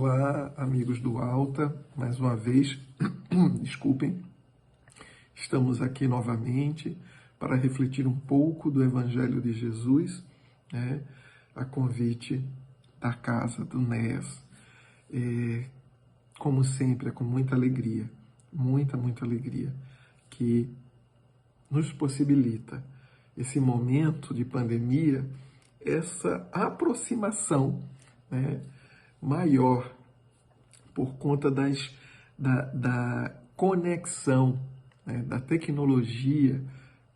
Olá, amigos do Alta, mais uma vez, desculpem, estamos aqui novamente para refletir um pouco do Evangelho de Jesus, né, a convite da casa do NES. Como sempre, é com muita alegria, muita alegria, que nos possibilita esse momento de pandemia, essa aproximação, né, maior por conta da conexão, né, da tecnologia,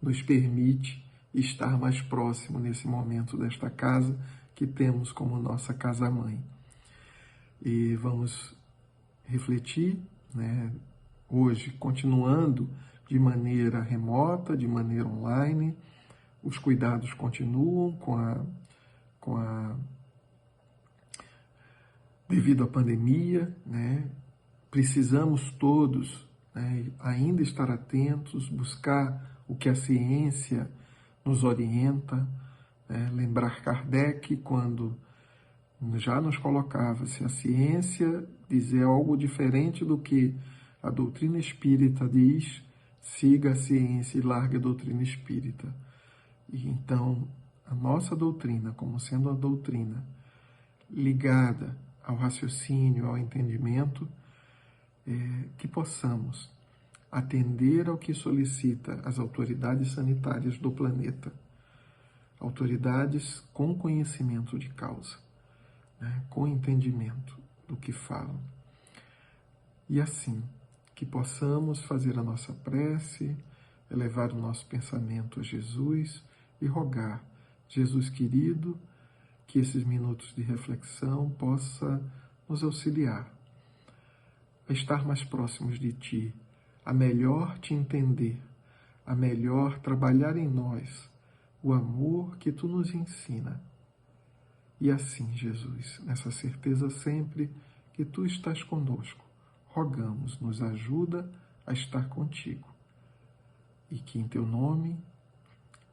nos permite estar mais próximo nesse momento desta casa que temos como nossa casa-mãe. E vamos refletir, né, hoje, continuando de maneira remota, de maneira online. Os cuidados continuam devido à pandemia, né? Precisamos todos, né, ainda estar atentos, buscar o que a ciência nos orienta, né? Lembrar Kardec quando já nos colocava, se a ciência dizer algo diferente do que a doutrina espírita diz, siga a ciência e largue a doutrina espírita. E então, a nossa doutrina, como sendo a doutrina ligada ao raciocínio, ao entendimento, que possamos atender ao que solicita as autoridades sanitárias do planeta, autoridades com conhecimento de causa, né, com entendimento do que falam. E assim, que possamos fazer a nossa prece, elevar o nosso pensamento a Jesus e rogar, Jesus querido, que esses minutos de reflexão possa nos auxiliar a estar mais próximos de Ti, a melhor Te entender, a melhor trabalhar em nós o amor que Tu nos ensina. E assim, Jesus, nessa certeza sempre que Tu estás conosco, rogamos, nos ajuda a estar contigo. E que em Teu nome,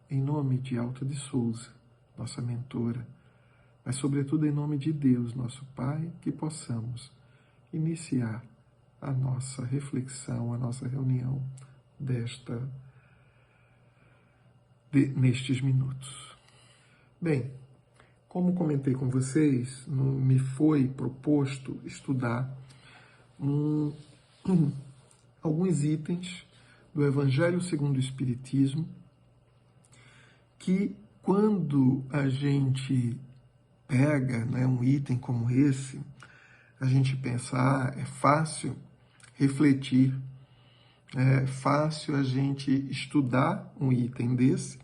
em nome de Alta de Souza, nossa mentora, mas sobretudo em nome de Deus, nosso Pai, que possamos iniciar a nossa reflexão, a nossa reunião nestes minutos. Bem, como comentei com vocês, me foi proposto estudar alguns itens do Evangelho segundo o Espiritismo, que quando a gente pega, né, um item como esse, a gente pensa, é fácil refletir, é fácil a gente estudar um item desse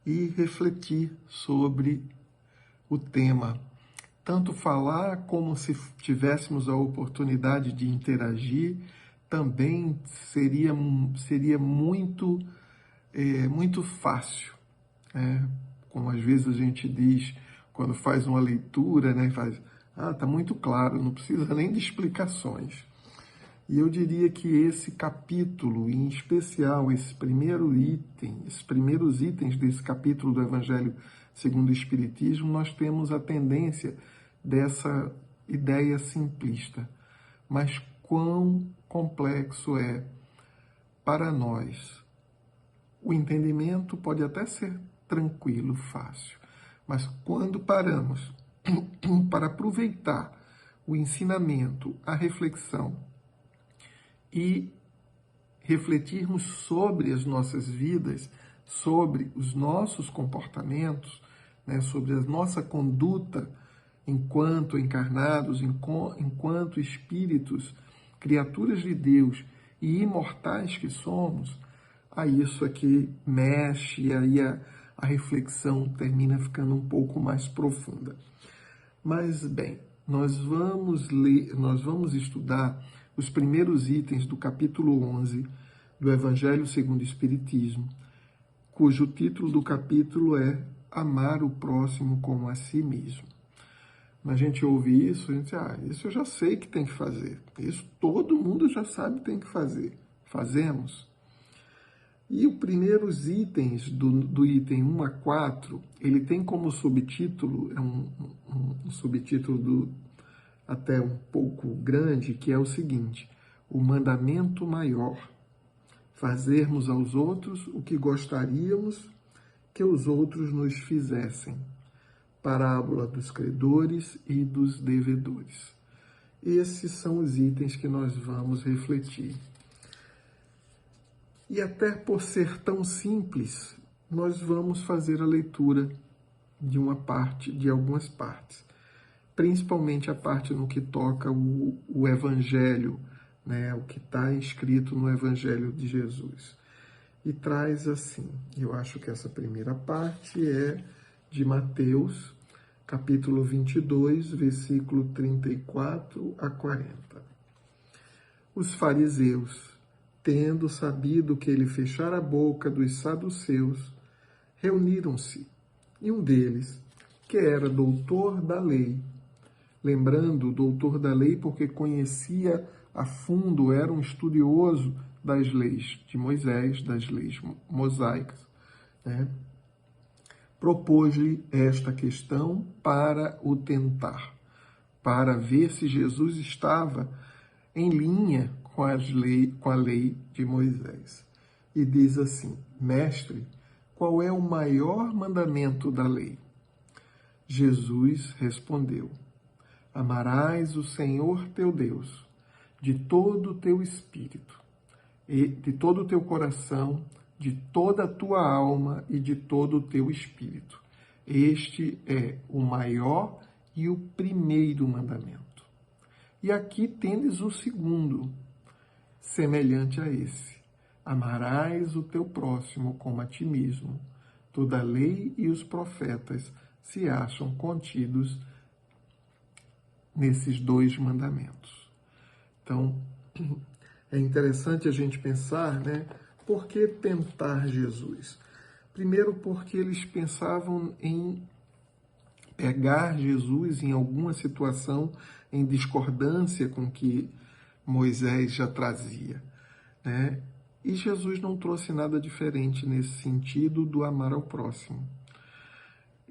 e refletir sobre o tema. Tanto falar como se tivéssemos a oportunidade de interagir, também seria muito fácil. Como às vezes a gente diz, quando faz uma leitura, né, está muito claro, não precisa nem de explicações. E eu diria que esse capítulo, em especial esse primeiro item, esses primeiros itens desse capítulo do Evangelho segundo o Espiritismo, nós temos a tendência dessa ideia simplista. Mas quão complexo é para nós. O entendimento pode até ser tranquilo, fácil, mas quando paramos para aproveitar o ensinamento, a reflexão e refletirmos sobre as nossas vidas, sobre os nossos comportamentos, né, sobre a nossa conduta enquanto encarnados, enquanto espíritos, criaturas de Deus e imortais que somos, aí isso aqui mexe, e aí a reflexão termina ficando um pouco mais profunda. Mas, bem, nós vamos estudar os primeiros itens do capítulo 11 do Evangelho segundo o Espiritismo, cujo título do capítulo é Amar o Próximo como a Si Mesmo. Mas a gente ouve isso, a gente diz, isso eu já sei que tem que fazer, isso todo mundo já sabe que tem que fazer. Fazemos? E os primeiros itens do item 1 a 4, ele tem como subtítulo, um subtítulo até um pouco grande, que é o seguinte: o mandamento maior, fazermos aos outros o que gostaríamos que os outros nos fizessem. Parábola dos credores e dos devedores. Esses são os itens que nós vamos refletir. E até por ser tão simples, nós vamos fazer a leitura de algumas partes, principalmente a parte no que toca o Evangelho, né, o que está escrito no Evangelho de Jesus. E traz assim, eu acho que essa primeira parte é de Mateus, capítulo 22, versículo 34 a 40. Os fariseus, tendo sabido que ele fechara a boca dos saduceus, reuniram-se, e um deles, que era doutor da lei, lembrando o doutor da lei porque conhecia a fundo, era um estudioso das leis de Moisés, das leis mosaicas, né? Propôs-lhe esta questão para o tentar, para ver se Jesus estava em linha com a lei de Moisés. E diz assim: Mestre, qual é o maior mandamento da lei? Jesus respondeu: Amarás o Senhor teu Deus de todo o teu espírito, e de todo o teu coração, de toda a tua alma e de todo o teu espírito. Este é o maior e o primeiro mandamento. E aqui tendes o segundo, semelhante a esse: amarás o teu próximo como a ti mesmo. Toda a lei e os profetas se acham contidos nesses dois mandamentos. Então, é interessante a gente pensar, né? Por que tentar Jesus? Primeiro, porque eles pensavam em pegar Jesus em alguma situação em discordância com o que Moisés já trazia, né? E Jesus não trouxe nada diferente nesse sentido do amar ao próximo.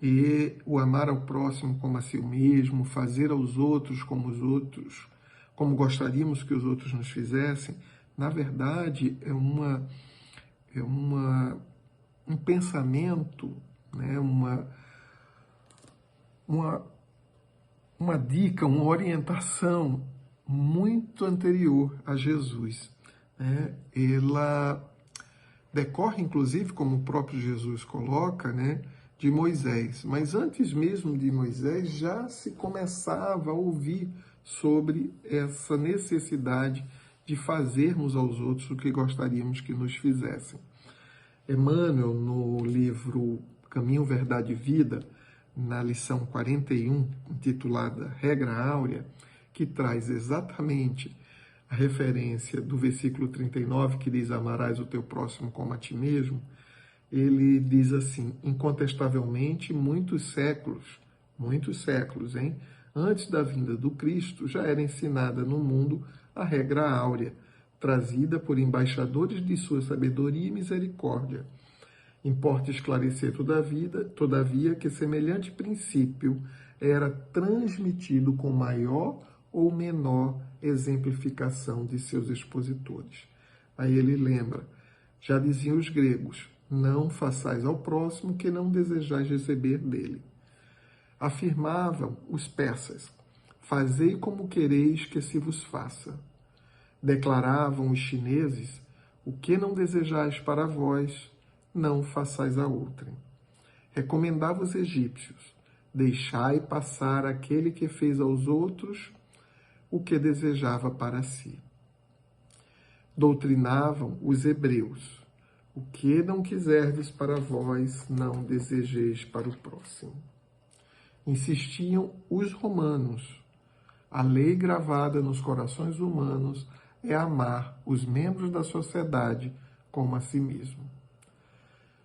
E o amar ao próximo como a si mesmo, fazer aos outros, como gostaríamos que os outros nos fizessem, na verdade um pensamento, né? uma dica, uma orientação muito anterior a Jesus, né? Ela decorre, inclusive, como o próprio Jesus coloca, né, de Moisés. Mas antes mesmo de Moisés, já se começava a ouvir sobre essa necessidade de fazermos aos outros o que gostaríamos que nos fizessem. Emmanuel, no livro Caminho, Verdade e Vida, na lição 41, intitulada Regra Áurea, que traz exatamente a referência do versículo 39, que diz: amarás o teu próximo como a ti mesmo, ele diz assim: incontestavelmente, muitos séculos, antes da vinda do Cristo, já era ensinada no mundo a regra áurea, trazida por embaixadores de sua sabedoria e misericórdia. Importa esclarecer, todavia, que semelhante princípio era transmitido com maior ou menor exemplificação de seus expositores. Aí ele lembra: já diziam os gregos, não façais ao próximo que não desejais receber dele. Afirmavam os persas, fazei como quereis que se vos faça. Declaravam os chineses, o que não desejais para vós, não façais a outrem. Recomendava os egípcios, deixai passar aquele que fez aos outros o que desejava para si. Doutrinavam os hebreus, o que não quiserdes para vós, não desejeis para o próximo. Insistiam os romanos, a lei gravada nos corações humanos é amar os membros da sociedade como a si mesmo.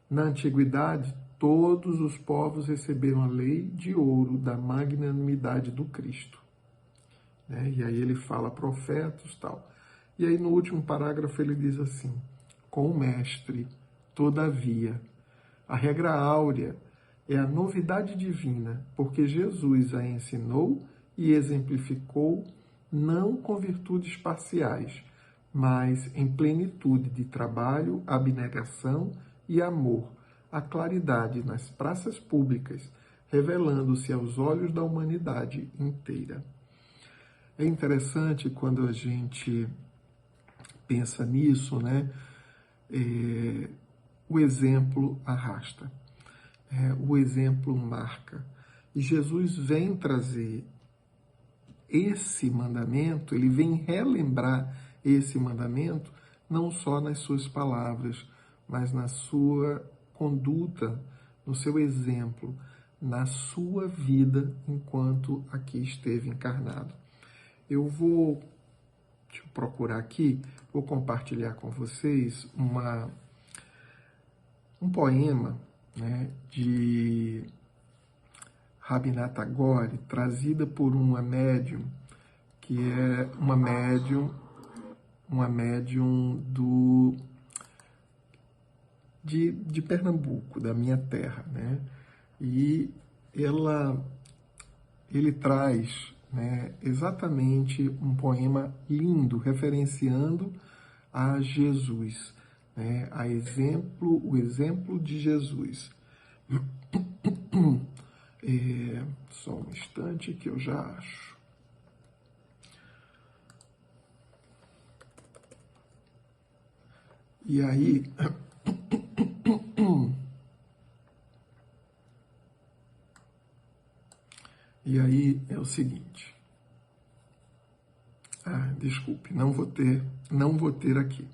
Na antiguidade, todos os povos receberam a lei de ouro da magnanimidade do Cristo. Né? E aí ele fala profetas e tal. E aí no último parágrafo ele diz assim: com o mestre, todavia, a regra áurea é a novidade divina, porque Jesus a ensinou e exemplificou não com virtudes parciais, mas em plenitude de trabalho, abnegação e amor, a claridade nas praças públicas, revelando-se aos olhos da humanidade inteira. É interessante quando a gente pensa nisso, né? O exemplo arrasta, o exemplo marca. E Jesus vem trazer esse mandamento, ele vem relembrar esse mandamento, não só nas suas palavras, mas na sua conduta, no seu exemplo, na sua vida enquanto aqui esteve encarnado. Eu vou procurar aqui, vou compartilhar com vocês um poema, né, de Rabindranath Tagore, trazida por uma médium, que é uma médium de Pernambuco, da minha terra, né? E ele traz, né, exatamente um poema lindo, referenciando a Jesus, né, o exemplo de Jesus. Só um instante que eu já acho. E aí, é o seguinte. Desculpe, não vou ter aqui.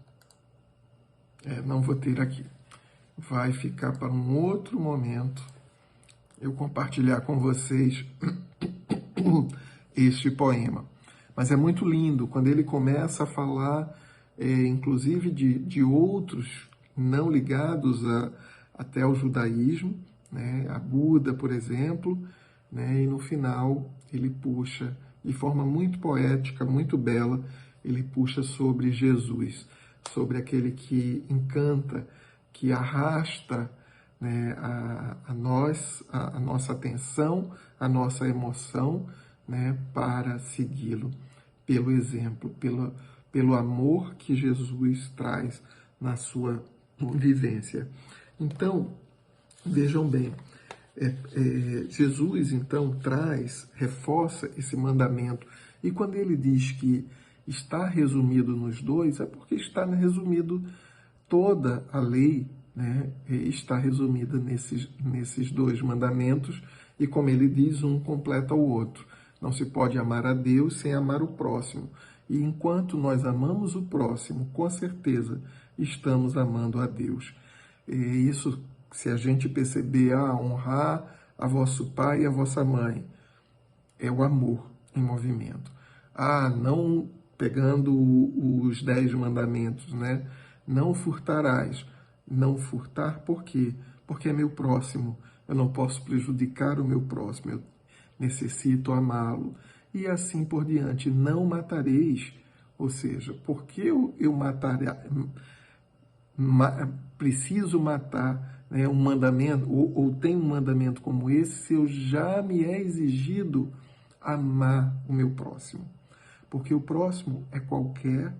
Não vou ter aqui. Vai ficar para um outro momento eu compartilhar com vocês este poema. Mas é muito lindo quando ele começa a falar, inclusive, de outros não ligados até ao judaísmo, né? A Buda, por exemplo, né? E no final ele puxa, de forma muito poética, muito bela, ele puxa sobre Jesus, sobre aquele que encanta, que arrasta, né, a nossa atenção, a nossa emoção, né, para segui-lo, pelo exemplo, pelo amor que Jesus traz na sua vivência. Então, vejam bem, Jesus então reforça esse mandamento, e quando ele diz que está resumido nos dois, é porque está resumido toda a lei, né, está resumida nesses dois mandamentos, e como ele diz, um completa o outro. Não se pode amar a Deus sem amar o próximo. E enquanto nós amamos o próximo, com certeza estamos amando a Deus. E isso, se a gente perceber, honrar a vosso pai e a vossa mãe, é o amor em movimento. Não pegando os 10 mandamentos, né? Não furtarás. Não furtar por quê? Porque é meu próximo. Eu não posso prejudicar o meu próximo. Eu necessito amá-lo. E assim por diante. Não matareis. Ou seja, por que eu preciso matar, né, um mandamento, ou tem um mandamento como esse, se eu já me é exigido amar o meu próximo? Porque o próximo é qualquer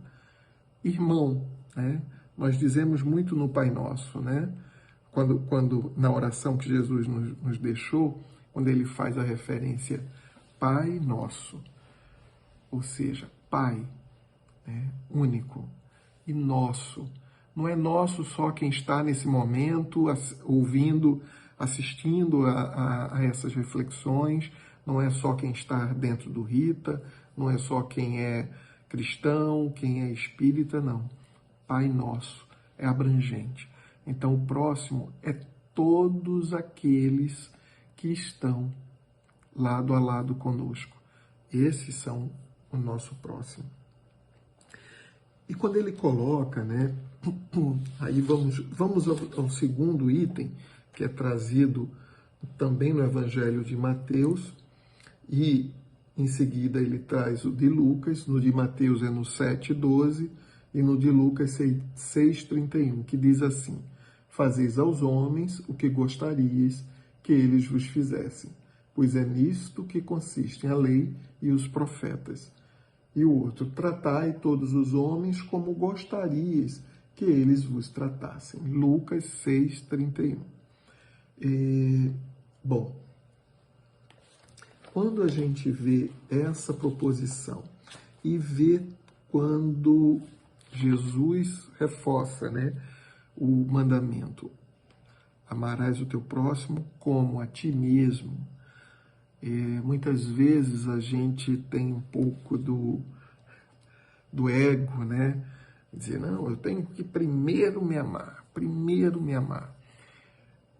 irmão, né? Nós dizemos muito no Pai Nosso, né? Quando na oração que Jesus nos deixou, quando ele faz a referência Pai Nosso, ou seja, Pai, né, único, e nosso. Não é nosso só quem está nesse momento ouvindo, assistindo a essas reflexões, não é só quem está dentro do Rita, não é só quem é cristão, quem é espírita, não. Pai Nosso é abrangente. Então, o próximo é todos aqueles que estão lado a lado conosco. Esses são o nosso próximo. E quando ele coloca, né, aí vamos ao segundo item, que é trazido também no Evangelho de Mateus, e em seguida ele traz o de Lucas. No de Mateus é no 7:12, e no de Lucas 6:31, que diz assim: fazeis aos homens o que gostarias que eles vos fizessem. pois é nisto que consistem a lei e os profetas. E o outro, tratai todos os homens como gostarias que eles vos tratassem. Lucas 6:31. Bom, quando a gente vê essa proposição e vê quando Jesus reforça, né, o mandamento, amarás o teu próximo como a ti mesmo. Muitas vezes a gente tem um pouco do ego, né? Dizer, não, eu tenho que primeiro me amar, primeiro me amar.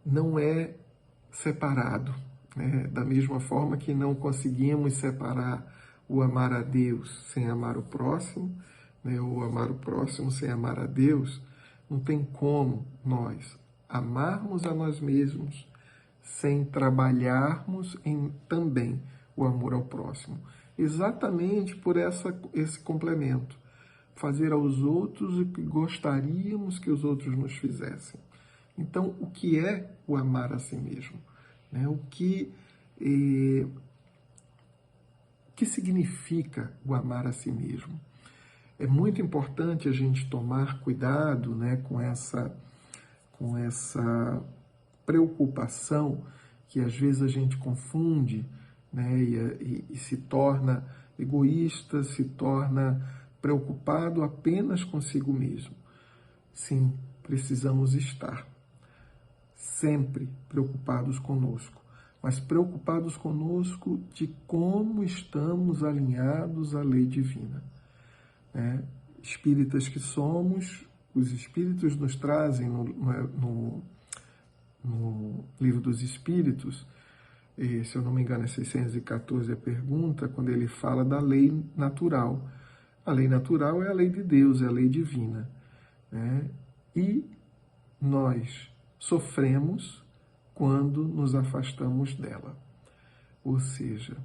Não é separado, né? Da mesma forma que não conseguimos separar o amar a Deus sem amar o próximo, né? Ou amar o próximo sem amar a Deus, não tem como nós amarmos a nós mesmos sem trabalharmos em também o amor ao próximo. Exatamente por esse complemento. Fazer aos outros o que gostaríamos que os outros nos fizessem. Então, o que é o amar a si mesmo? Né? O que significa o amar a si mesmo? É muito importante a gente tomar cuidado, né, com essa preocupação que às vezes a gente confunde, né, e se torna egoísta, se torna preocupado apenas consigo mesmo. Sim, precisamos estar sempre preocupados conosco, mas preocupados conosco de como estamos alinhados à lei divina. Né? Espíritas que somos, os Espíritos nos trazem no Livro dos Espíritos, se eu não me engano é 614 a pergunta, quando ele fala da lei natural. A lei natural é a lei de Deus, é a lei divina. Né? E nós sofremos quando nos afastamos dela. Ou seja,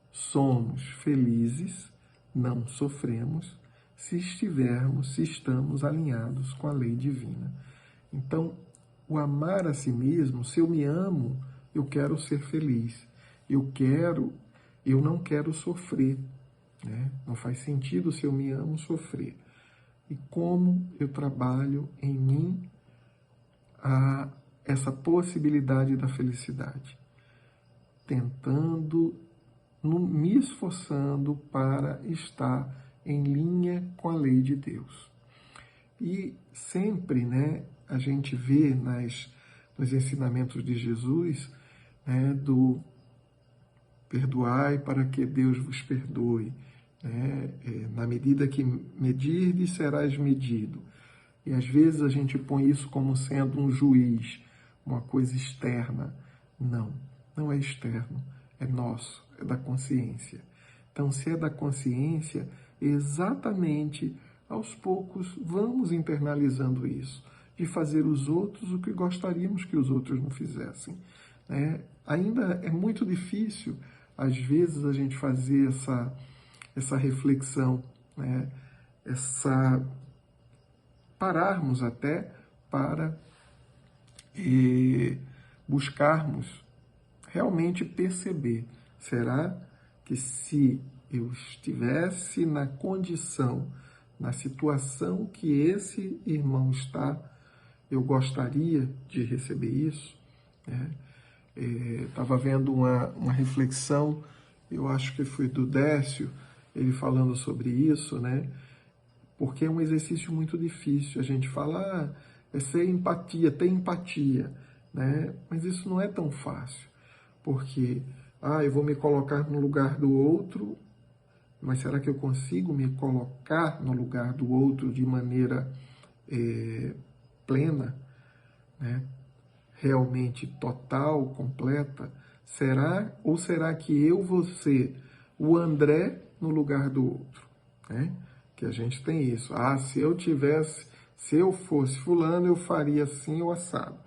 somos felizes, não sofremos, se estamos alinhados com a lei divina. Então, o amar a si mesmo, se eu me amo, eu quero ser feliz. Eu não quero sofrer. Né? Não faz sentido, se eu me amo, sofrer. E como eu trabalho em mim essa possibilidade da felicidade? Tentando, me esforçando para estar em linha com a lei de Deus. E sempre, né, a gente vê nos ensinamentos de Jesus, né, do perdoai para que Deus vos perdoe. Né? Na medida que medirdes, serás medido. E às vezes a gente põe isso como sendo um juiz, uma coisa externa. Não, não é externo, é nosso, é da consciência. Então, se é da consciência, exatamente aos poucos vamos internalizando isso, de fazer os outros o que gostaríamos que os outros não fizessem. Ainda é muito difícil, às vezes, a gente fazer essa reflexão, né? Pararmos até para buscarmos realmente perceber, será que se eu estivesse na condição, na situação que esse irmão está, eu gostaria de receber isso? Estava vendo uma reflexão, eu acho que foi do Décio, ele falando sobre isso, né? Porque é um exercício muito difícil. A gente fala, é ser empatia, ter empatia, né? Mas isso não é tão fácil, porque eu vou me colocar no lugar do outro, mas será que eu consigo me colocar no lugar do outro de maneira plena, né? Realmente total, completa? Ou será que eu vou ser o André no lugar do outro? Né? Que a gente tem isso. Se eu fosse fulano, eu faria assim ou assado.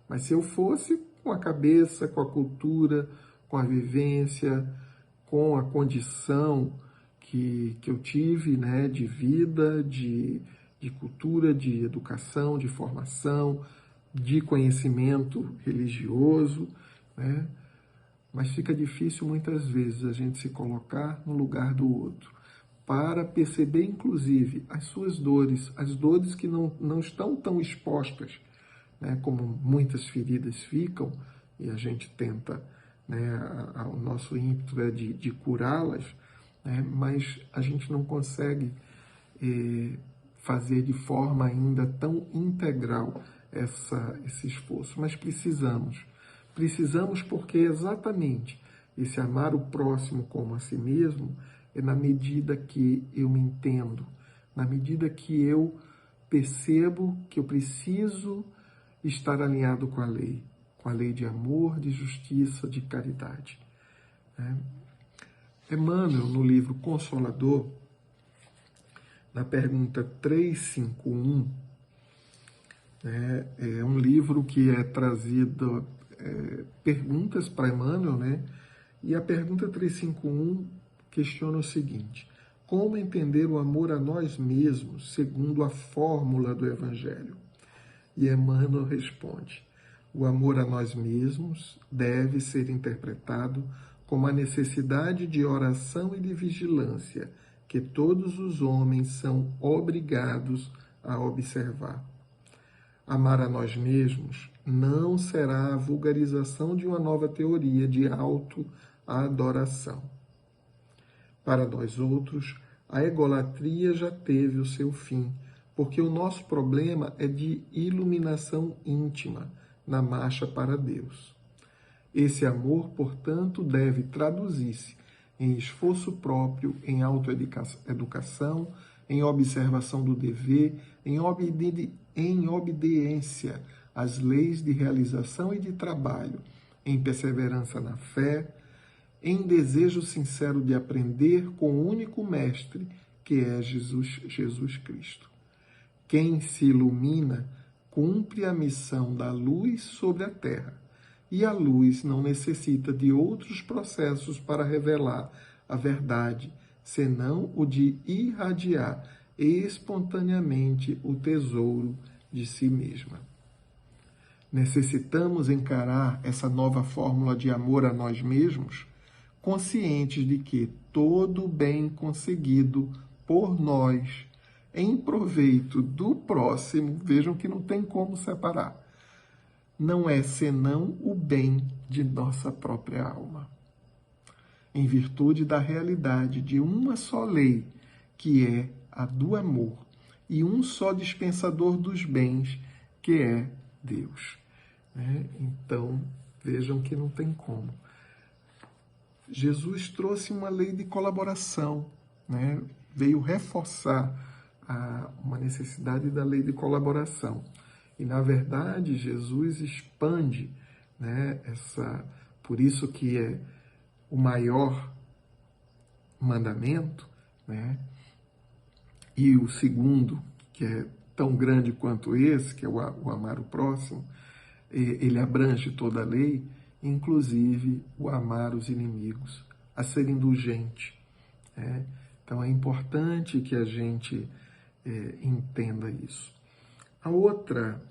Mas se eu fosse com a cabeça, com a cultura, com a vivência, com a condição que eu tive, né, de vida, de cultura, de educação, de formação, de conhecimento religioso, né? mas fica difícil muitas vezes a gente se colocar no lugar do outro, para perceber, inclusive, as suas dores, as dores que não estão tão expostas, né, como muitas feridas ficam, e a gente tenta, né, o nosso ímpeto é de curá-las, né, mas a gente não consegue fazer de forma ainda tão integral esse esforço. Mas precisamos porque exatamente esse amar o próximo como a si mesmo é na medida que eu me entendo, na medida que eu percebo que eu preciso estar alinhado com a lei de amor, de justiça, de caridade. Emmanuel, no livro Consolador, na pergunta 351, é um livro que é trazido perguntas para Emmanuel, né? E a pergunta 351 questiona o seguinte: como entender o amor a nós mesmos segundo a fórmula do Evangelho? E Emmanuel responde: o amor a nós mesmos deve ser interpretado como a necessidade de oração e de vigilância que todos os homens são obrigados a observar. Amar a nós mesmos não será a vulgarização de uma nova teoria de auto-adoração. Para nós outros, a egolatria já teve o seu fim, porque o nosso problema é de iluminação íntima na marcha para Deus. Esse amor, portanto, deve traduzir-se em esforço próprio, em autoeducação, em observação do dever, em obediência às leis de realização e de trabalho, em perseverança na fé, em desejo sincero de aprender com o único mestre, que é Jesus Cristo. Quem se ilumina cumpre a missão da luz sobre a terra, e a luz não necessita de outros processos para revelar a verdade, senão o de irradiar espontaneamente o tesouro de si mesma. Necessitamos encarar essa nova fórmula de amor a nós mesmos, conscientes de que todo bem conseguido por nós, em proveito do próximo, vejam que não tem como separar, não é senão o bem de nossa própria alma. Em virtude da realidade de uma só lei, que é a do amor, e um só dispensador dos bens, que é Deus. Então, vejam que não tem como. Jesus trouxe uma lei de colaboração, veio reforçar uma necessidade da lei de colaboração. E, na verdade, Jesus expande, por isso que é o maior mandamento, e o segundo, que é tão grande quanto esse, que é o amar o próximo, ele abrange toda a lei, inclusive o amar os inimigos, a ser indulgente. Então, é importante que a gente entenda isso. A outra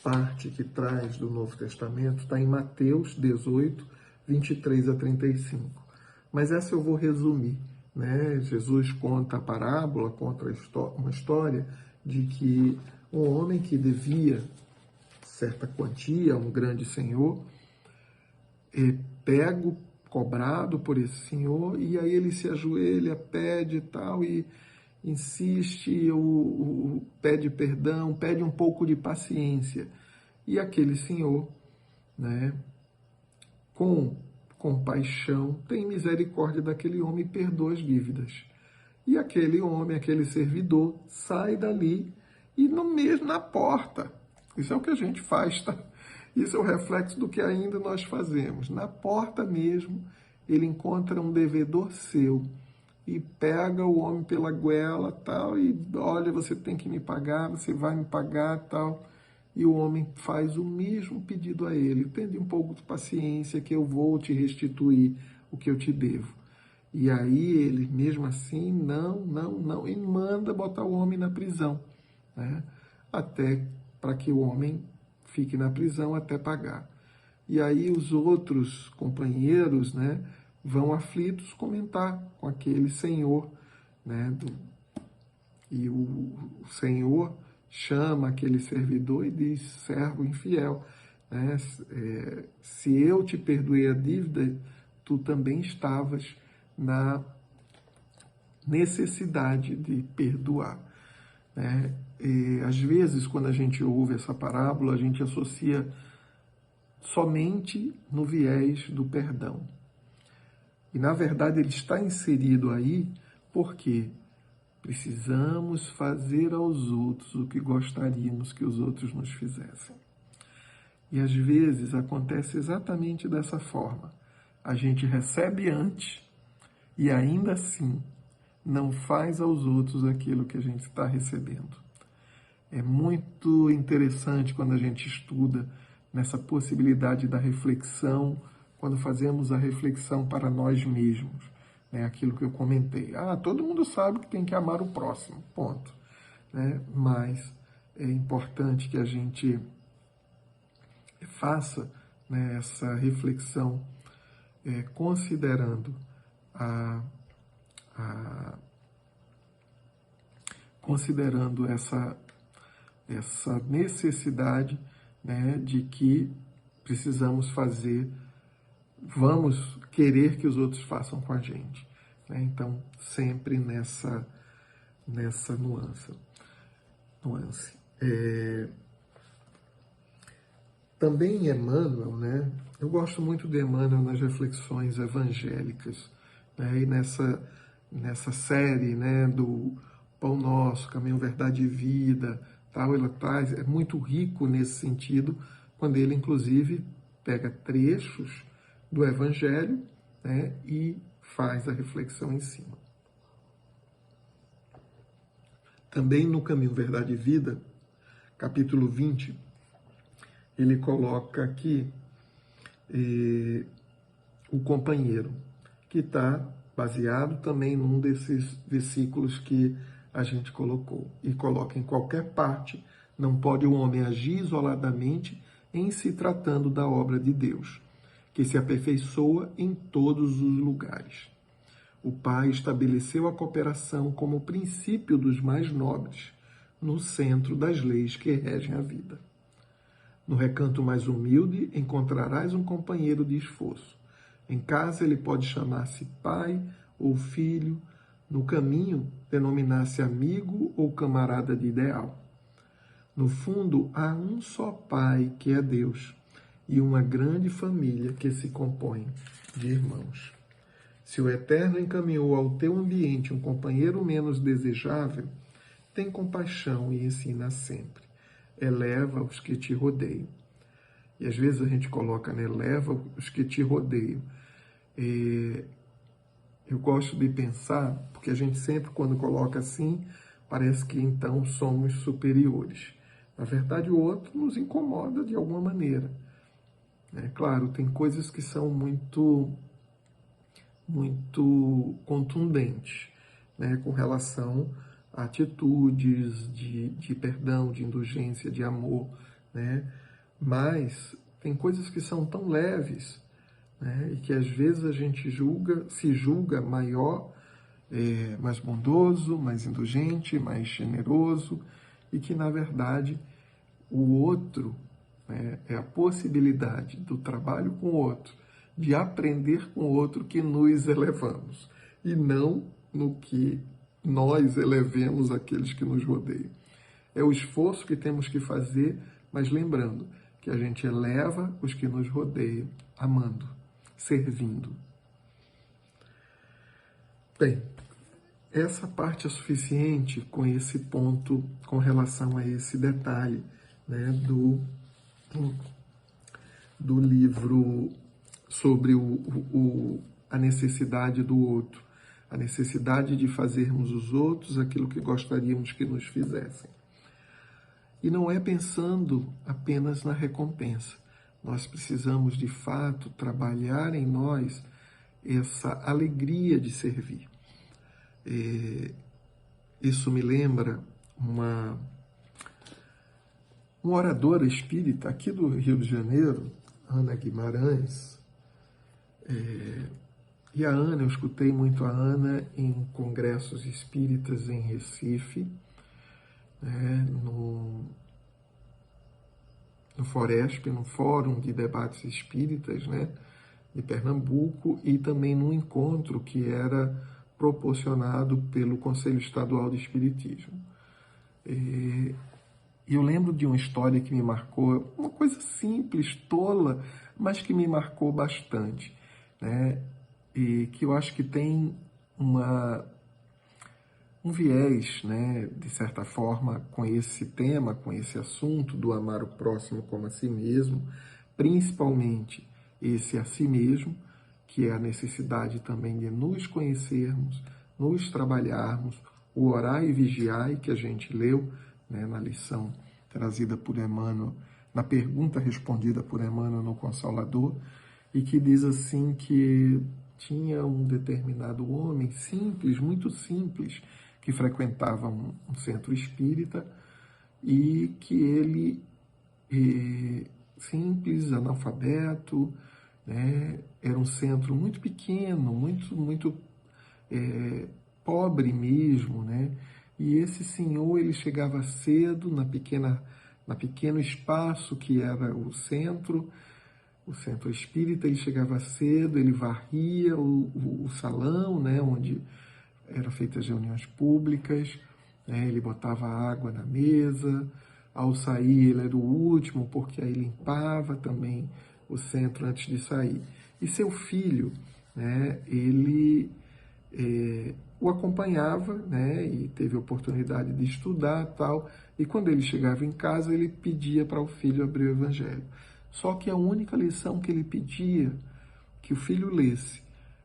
parte que traz do Novo Testamento está em Mateus 18, 23 a 35. Mas essa eu vou resumir. Jesus conta a parábola, conta uma história de que um homem que devia certa quantia a um grande senhor, pego, cobrado por esse senhor, e aí ele se ajoelha, pede e tal, e insiste, pede perdão, pede um pouco de paciência. E aquele senhor, com compaixão, tem misericórdia daquele homem e perdoa as dívidas. E aquele homem, aquele servidor, sai dali e na porta. Isso é o que a gente faz, tá? Isso é o reflexo do que ainda nós fazemos. Na porta mesmo, ele encontra um devedor seu e pega o homem pela goela, tal, e olha, você tem que me pagar, você vai me pagar, tal. E o homem faz o mesmo pedido a ele: tende um pouco de paciência que eu vou te restituir o que eu te devo. E aí ele, mesmo assim, não, e manda botar o homem na prisão, até para que o homem fique na prisão até pagar. e aí os outros companheiros, né, vão aflitos comentar com aquele senhor, né, e o senhor chama aquele servidor e diz: servo infiel, né, se eu te perdoei a dívida, tu também estavas na necessidade de perdoar, né? E, às vezes, quando a gente ouve essa parábola, a gente associa somente no viés do perdão. E, na verdade, ele está inserido aí porque precisamos fazer aos outros o que gostaríamos que os outros nos fizessem. E, às vezes, acontece exatamente dessa forma. A gente recebe antes e, ainda assim, não faz aos outros aquilo que a gente está recebendo. É muito interessante quando a gente estuda nessa possibilidade da reflexão, quando fazemos a reflexão para nós mesmos, né? Aquilo que eu comentei. Todo mundo sabe que tem que amar o próximo, ponto. Né? Mas é importante que a gente faça, né, essa reflexão considerando considerando essa necessidade, né, de que precisamos fazer, vamos querer que os outros façam com a gente. Né? Então, sempre nessa nuance. Também Emmanuel, né? Eu gosto muito de Emmanuel nas reflexões evangélicas, né? E nessa série, né, do Pão Nosso, Caminho, Verdade e Vida, tal, ele traz, é muito rico nesse sentido, quando ele, inclusive, pega trechos do Evangelho, né, e faz a reflexão em cima. Também no Caminho, Verdade e Vida, capítulo 20, ele coloca aqui o companheiro, que está baseado também num desses versículos que a gente colocou. E coloca: em qualquer parte, não pode o homem agir isoladamente em se tratando da obra de Deus, que se aperfeiçoa em todos os lugares. O Pai estabeleceu a cooperação como princípio dos mais nobres, no centro das leis que regem a vida. No recanto mais humilde encontrarás um companheiro de esforço. Em casa ele pode chamar-se pai ou filho, no caminho denominar-se amigo ou camarada de ideal. No fundo, há um só Pai, que é Deus, e uma grande família que se compõe de irmãos. Se o Eterno encaminhou ao teu ambiente um companheiro menos desejável, tem compaixão e ensina sempre. Eleva os que te rodeiam. E às vezes a gente coloca, né, eleva os que te rodeiam. Eu gosto de pensar, porque a gente sempre, quando coloca assim, parece que então somos superiores. Na verdade, o outro nos incomoda de alguma maneira. Claro, tem coisas que são muito contundentes, né, com relação a atitudes de perdão, de indulgência, de amor, né? Mas tem coisas que são tão leves, né, e que às vezes a gente se julga maior, mais bondoso, mais indulgente, mais generoso, e que, na verdade, o outro, né, é a possibilidade do trabalho com o outro, de aprender com o outro, que nos elevamos, e não no que nós elevemos aqueles que nos rodeiam. É o esforço que temos que fazer, mas lembrando que a gente eleva os que nos rodeiam, amando, servindo. Bem, essa parte é suficiente com esse ponto, com relação a esse detalhe, né, do livro sobre a necessidade do outro, a necessidade de fazermos os outros aquilo que gostaríamos que nos fizessem. E não é pensando apenas na recompensa. Nós precisamos, de fato, trabalhar em nós essa alegria de servir. Isso me lembra uma oradora espírita aqui do Rio de Janeiro, Ana Guimarães. E a Ana, eu escutei muito a Ana em congressos espíritas em Recife, né, no Foresp, no Fórum de Debates Espíritas, né, de Pernambuco, e também num encontro que era proporcionado pelo Conselho Estadual de Espiritismo. E eu lembro de uma história que me marcou, uma coisa simples, tola, mas que me marcou bastante, né? E que eu acho que tem um viés, né, de certa forma, com esse tema, com esse assunto do amar o próximo como a si mesmo, principalmente esse a si mesmo, que é a necessidade também de nos conhecermos, nos trabalharmos, o orar e vigiar, que a gente leu, né, na lição trazida por Emmanuel, na pergunta respondida por Emmanuel no Consolador, e que diz assim que tinha um determinado homem simples, muito simples, que frequentava um centro espírita e que ele, simples, analfabeto, né, era um centro muito pequeno, muito pobre mesmo, né? E esse senhor, ele chegava cedo na pequeno espaço que era o centro espírita, ele chegava cedo, ele varria o salão, né, onde eram feitas reuniões públicas, né, ele botava água na mesa, ao sair ele era o último, porque aí limpava também o centro antes de sair. E seu filho, né, ele o acompanhava, né, e teve a oportunidade de estudar tal, e quando ele chegava em casa, ele pedia para o filho abrir o Evangelho. Só que a única lição que ele pedia que o filho lesse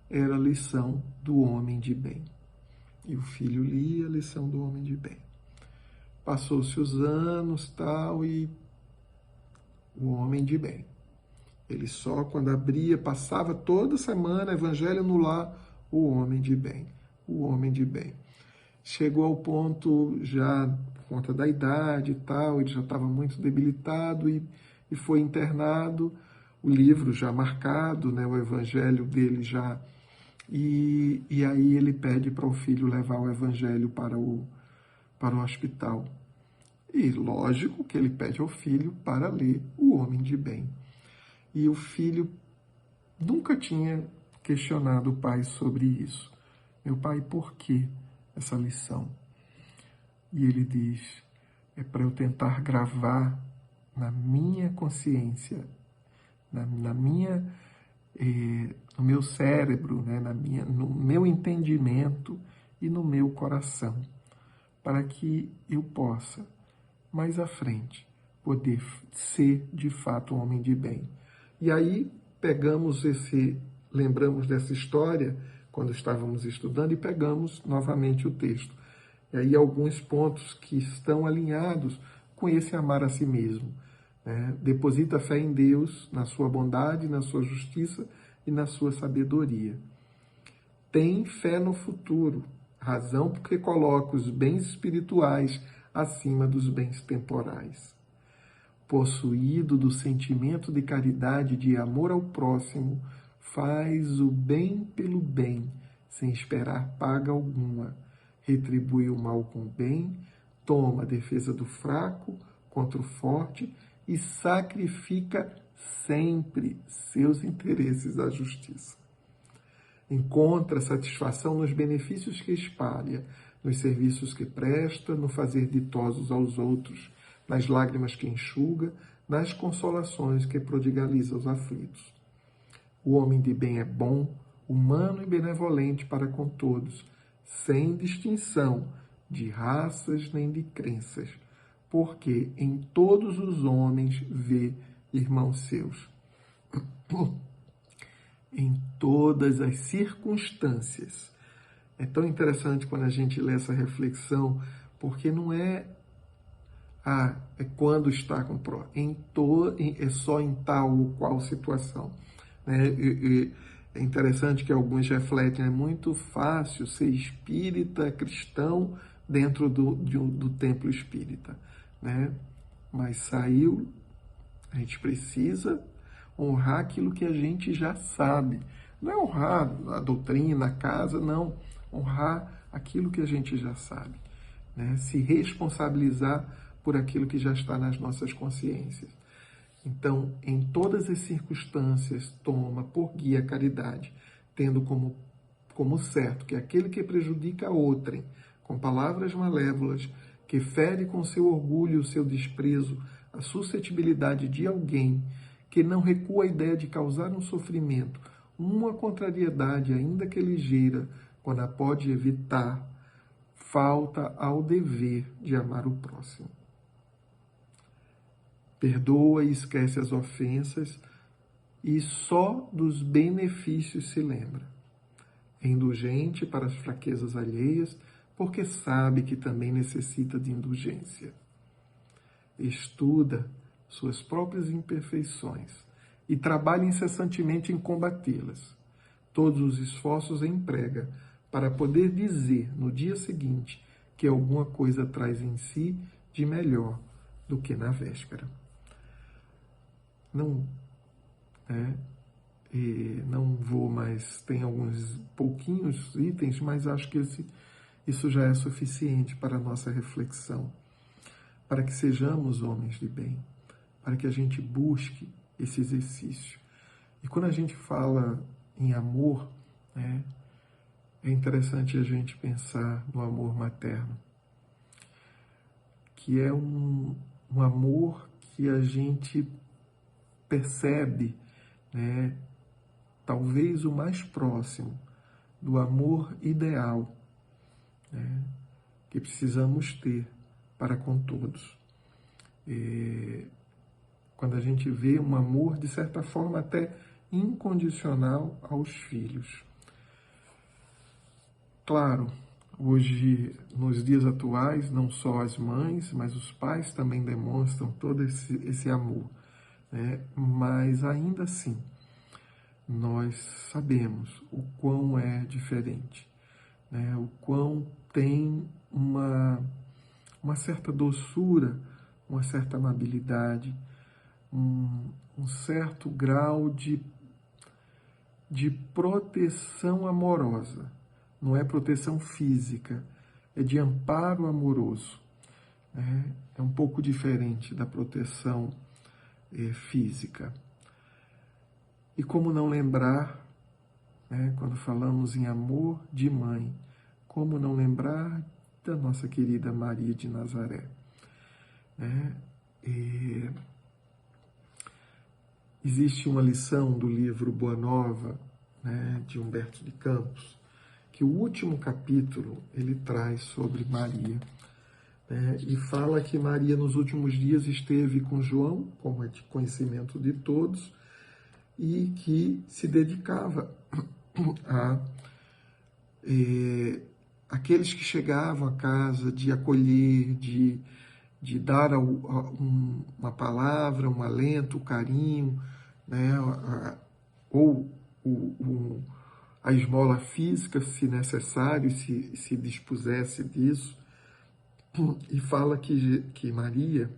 era a lição do homem de bem. E o filho lia a lição do homem de bem. Passou-se os anos, tal, e o homem de bem. Ele só, quando abria, passava toda semana, Evangelho no lar, o homem de bem. O homem de bem. Chegou ao ponto, já por conta da idade e tal, ele já estava muito debilitado e foi internado, o livro já marcado, né, o Evangelho dele já. E aí ele pede para o filho levar o Evangelho para o hospital. E lógico que ele pede ao filho para ler o homem de bem. E o filho nunca tinha questionado o pai sobre isso. Meu pai, por que essa lição? E ele diz, é para eu tentar gravar na minha consciência, no meu cérebro, né, no meu entendimento e no meu coração, para que eu possa, mais à frente, poder ser de fato um homem de bem. E aí lembramos dessa história quando estávamos estudando e pegamos novamente o texto. E aí alguns pontos que estão alinhados com esse amar a si mesmo. Né? Deposita fé em Deus, na sua bondade, na sua justiça e na sua sabedoria. Tem fé no futuro, razão porque coloca os bens espirituais acima dos bens temporais. Possuído do sentimento de caridade e de amor ao próximo, faz o bem pelo bem, sem esperar paga alguma. Retribui o mal com o bem, toma a defesa do fraco contra o forte e sacrifica sempre seus interesses à justiça. Encontra satisfação nos benefícios que espalha, nos serviços que presta, no fazer ditosos aos outros, nas lágrimas que enxuga, nas consolações que prodigaliza aos aflitos. O homem de bem é bom, humano e benevolente para com todos, sem distinção de raças nem de crenças, porque em todos os homens vê irmãos seus. Em todas as circunstâncias. É tão interessante quando a gente lê essa reflexão, porque não é é quando está com pró, é só em tal ou qual situação. Né? É interessante que alguns refletem, é muito fácil ser espírita, cristão, dentro do templo espírita. Né? Mas saiu, a gente precisa honrar aquilo que a gente já sabe. Não é honrar a doutrina, a casa, não. Honrar aquilo que a gente já sabe, né? Se responsabilizar por aquilo que já está nas nossas consciências. Então, em todas as circunstâncias, toma por guia a caridade, tendo como certo que aquele que prejudica a outrem, com palavras malévolas, que fere com seu orgulho, o seu desprezo, a suscetibilidade de alguém, que não recua a ideia de causar um sofrimento, uma contrariedade, ainda que ligeira, quando a pode evitar, falta ao dever de amar o próximo. Perdoa e esquece as ofensas e só dos benefícios se lembra. É indulgente para as fraquezas alheias, porque sabe que também necessita de indulgência. Estuda suas próprias imperfeições e trabalha incessantemente em combatê-las. Todos os esforços emprega para poder dizer no dia seguinte que alguma coisa traz em si de melhor do que na véspera. Não vou mais, tem alguns pouquinhos itens, mas acho que isso já é suficiente para a nossa reflexão, para que sejamos homens de bem, para que a gente busque esse exercício. E quando a gente fala em amor, é interessante a gente pensar no amor materno, que é um amor que a gente percebe, né, talvez o mais próximo do amor ideal, né, que precisamos ter para com todos. Quando a gente vê um amor, de certa forma, até incondicional aos filhos. Claro, hoje, nos dias atuais, não só as mães, mas os pais também demonstram todo esse amor, né? Mas ainda assim, nós sabemos o quão é diferente, né? O quão tem uma certa doçura, uma certa amabilidade, um certo grau de proteção amorosa. Não é proteção física, é de amparo amoroso. Né? É um pouco diferente da proteção física. E como não lembrar, né, quando falamos em amor de mãe, como não lembrar da nossa querida Maria de Nazaré? Né? Existe uma lição do livro Boa Nova, né, de Humberto de Campos, que o último capítulo ele traz sobre Maria, né, e fala que Maria nos últimos dias esteve com João, como é de conhecimento de todos, e que se dedicava a aqueles que chegavam à casa, de acolher, de dar uma palavra, um alento, um carinho, né, ou a esmola física, se necessário, se dispusesse disso. E fala que Maria,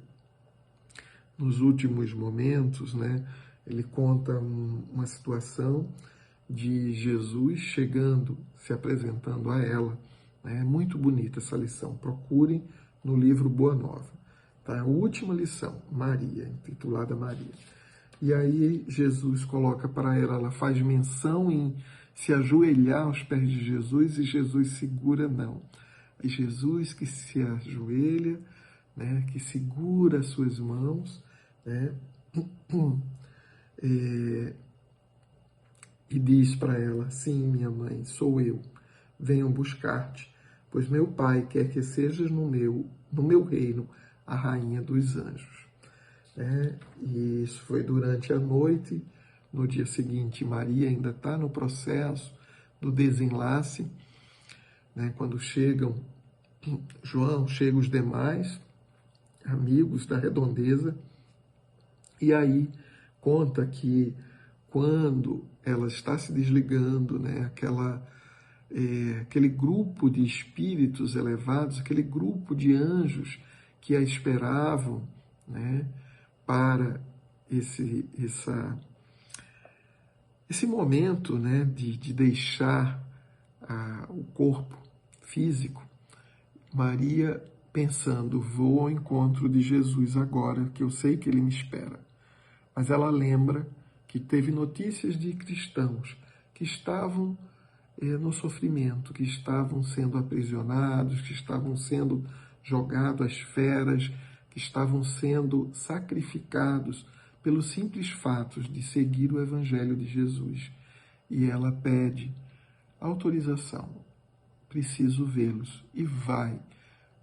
nos últimos momentos, né, ele conta uma situação de Jesus chegando, se apresentando a ela. É muito bonita essa lição. Procurem no livro Boa Nova. Tá? A última lição, Maria, intitulada Maria. E aí Jesus coloca para ela faz menção em se ajoelhar aos pés de Jesus e Jesus segura, não. É Jesus que se ajoelha, né, que segura as suas mãos, né, e diz para ela, sim, minha mãe, sou eu, venho buscar-te, pois meu Pai quer que sejas no meu reino a rainha dos anjos. E isso foi durante a noite. No dia seguinte, Maria ainda está no processo do desenlace, né? Quando chegam João, chegam os demais amigos da redondeza, e aí conta que quando ela está se desligando, né? Aquele grupo de espíritos elevados, aquele grupo de anjos que a esperavam, né? Para Esse momento, né, de deixar o corpo físico, Maria pensando, vou ao encontro de Jesus agora, que eu sei que ele me espera. Mas ela lembra que teve notícias de cristãos que estavam no sofrimento, que estavam sendo aprisionados, que estavam sendo jogados às feras, que estavam sendo sacrificados pelos simples fatos de seguir o Evangelho de Jesus. E ela pede autorização, preciso vê-los, e vai,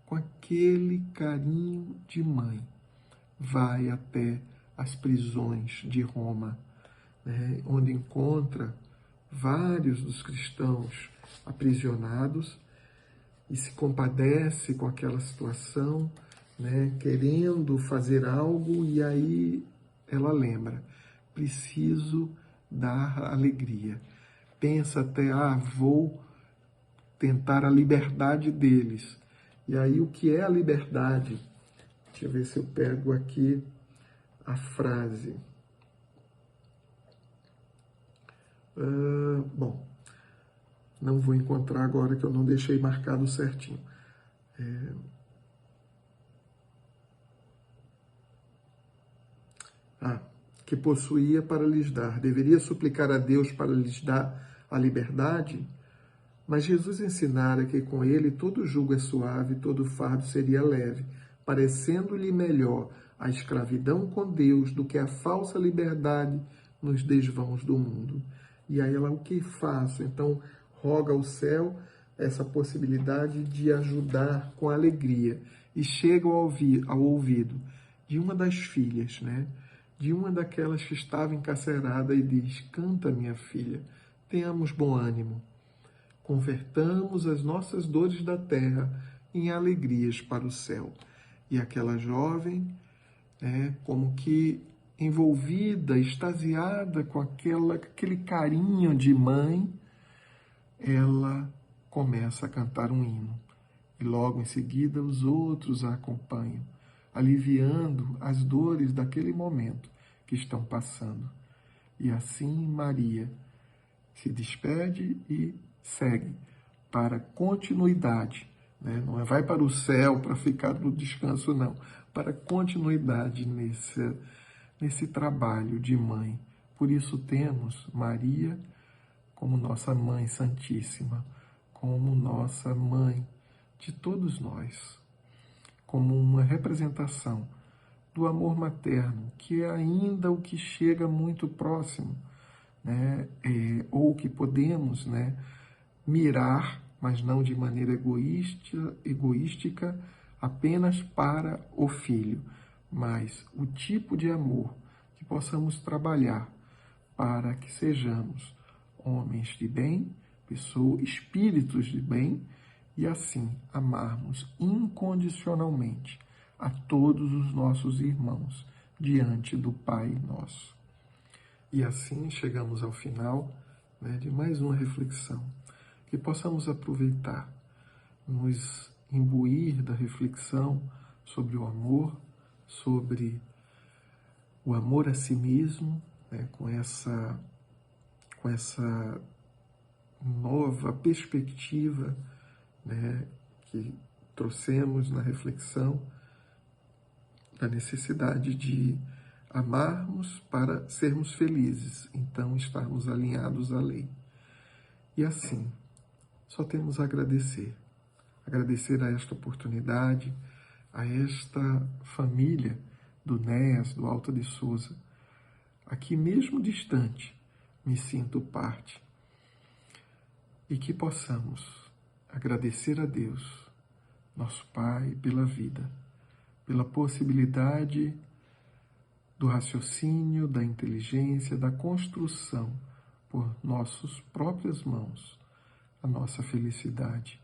com aquele carinho de mãe, vai até as prisões de Roma, né, onde encontra vários dos cristãos aprisionados e se compadece com aquela situação, né, querendo fazer algo, e aí ela lembra, preciso dar alegria. Pensa até, vou tentar a liberdade deles. E aí o que é a liberdade? Deixa eu ver se eu pego aqui a frase. Bom, não vou encontrar agora que eu não deixei marcado certinho. Que possuía para lhes dar. Deveria suplicar a Deus para lhes dar a liberdade? Mas Jesus ensinara que com ele todo jugo é suave, todo fardo seria leve, parecendo-lhe melhor a escravidão com Deus do que a falsa liberdade nos desvãos do mundo. E aí ela, o que faço? Então, roga ao céu essa possibilidade de ajudar com alegria. E chega ao ouvido de uma das filhas, né? De uma daquelas que estava encarcerada e diz, canta, minha filha, tenhamos bom ânimo. Convertamos as nossas dores da terra em alegrias para o céu. E aquela jovem, como que envolvida, extasiada com aquele carinho de mãe, ela começa a cantar um hino. E logo em seguida os outros a acompanham, aliviando as dores daquele momento que estão passando. E assim Maria se despede e segue para continuidade, né? Não vai para o céu para ficar no descanso, não, para continuidade nesse trabalho de mãe. Por isso temos Maria como nossa Mãe Santíssima, como nossa Mãe de todos nós, como uma representação do amor materno, que é ainda o que chega muito próximo, né? Ou que podemos, né, mirar, mas não de maneira egoística, apenas para o filho, mas o tipo de amor que possamos trabalhar para que sejamos homens de bem, espíritos de bem, e assim amarmos incondicionalmente a todos os nossos irmãos diante do Pai nosso. E assim chegamos ao final, né, de mais uma reflexão, que possamos aproveitar, nos imbuir da reflexão sobre o amor, sobre o amor a si mesmo, né, com essa nova perspectiva, né, que trouxemos na reflexão da necessidade de amarmos para sermos felizes, então estarmos alinhados à lei. E assim, só temos a agradecer a esta oportunidade, a esta família do NEAS, do Alto de Souza. Aqui mesmo distante, me sinto parte. E que possamos agradecer a Deus, nosso Pai, pela vida, pela possibilidade do raciocínio, da inteligência, da construção por nossas próprias mãos, a nossa felicidade.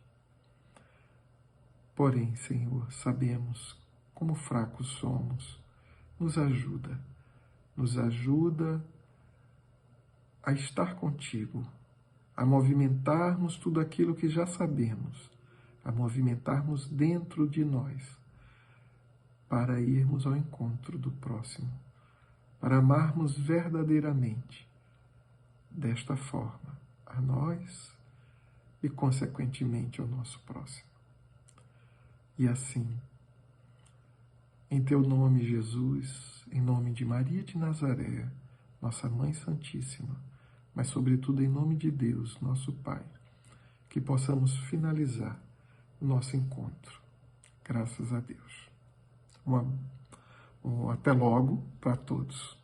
Porém, Senhor, sabemos como fracos somos. Nos ajuda a estar contigo, a movimentarmos tudo aquilo que já sabemos, a movimentarmos dentro de nós, para irmos ao encontro do próximo, para amarmos verdadeiramente, desta forma a nós e, consequentemente, ao nosso próximo. E assim, em teu nome, Jesus, em nome de Maria de Nazaré, nossa Mãe Santíssima, mas sobretudo em nome de Deus, nosso Pai, que possamos finalizar o nosso encontro. Graças a Deus. Até logo para todos.